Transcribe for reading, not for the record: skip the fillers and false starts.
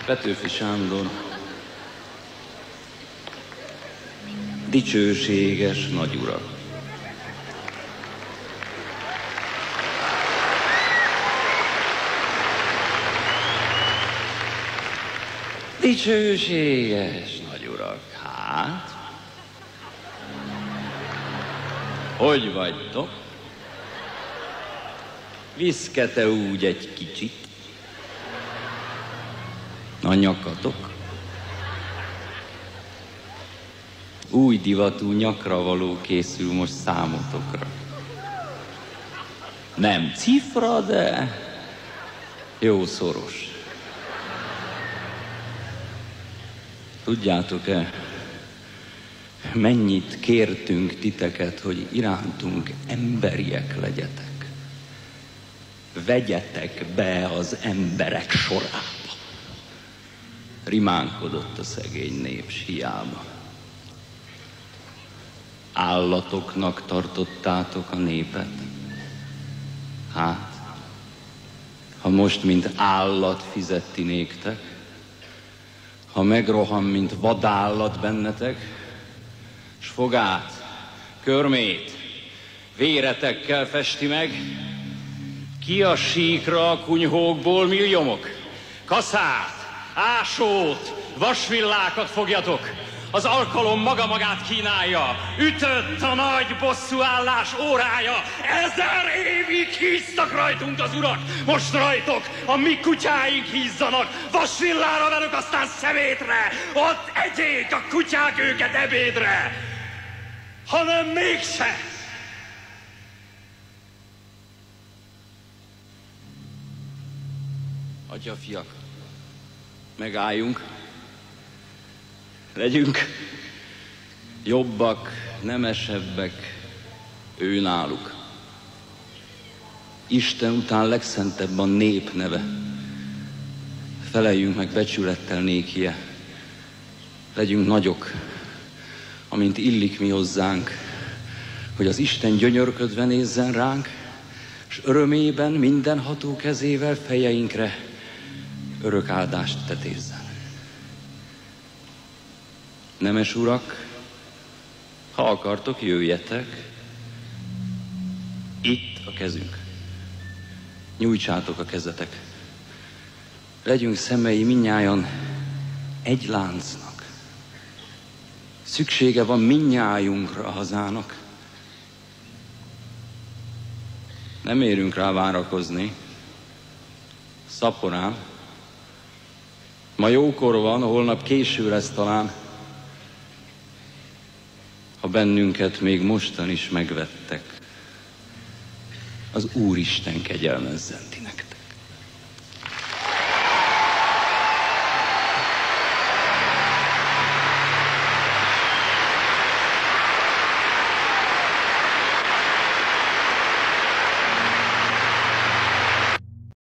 Petőfi Sándor. Dicsőséges nagyurak. Dicsőséges nagyurak. Hát? Hogy vagytok? Viszkete úgy egy kicsit? A nyakatok? Új divatú nyakra való készül most számotokra. Nem cifra, de jó szoros. Tudjátok-e, mennyit kértünk titeket, hogy irántunk emberiek legyetek? Vegyetek be az emberek sorába. Rimánkodott a szegény nép, s hiába. Állatoknak tartottátok a népet? Hát, ha most, mint állat fizeti néktek, ha megrohan, mint vadállat bennetek, s fogát, körmét, véretekkel festi meg, ki a síkra a kunyhókból milliomok? Kaszát, ásót, vasvillákat fogjatok, az alkalom maga magát kínálja, ütött a nagy bosszúállás órája, 1000 évig híztak rajtunk az urak, most rajtok a mi kutyáink hízzanak, vasvillára velük, aztán szemétre, ott egyék a kutyák őket ebédre, hanem mégse. Atyafiak, megálljunk, legyünk jobbak, nemesebbek őnáluk. Isten után legszentebb a nép neve. Feleljünk meg becsülettel nékie. Legyünk nagyok, amint illik mi hozzánk, hogy az Isten gyönyörködve nézzen ránk, s örömében mindenható kezével fejeinkre örök áldást tetézzen. Nemes urak, ha akartok, jöjjetek, itt a kezünk. Nyújtsátok a kezetek. Legyünk szemei mindnyájan egy láncnak. Szüksége van mindnyájunkra a hazának. Nem érünk rá várakozni. Szaporán. Ma jókor van, holnap késő lesz talán. Ha bennünket még mostan is megvettek, az Úristen kegyelmezzen ti nektek.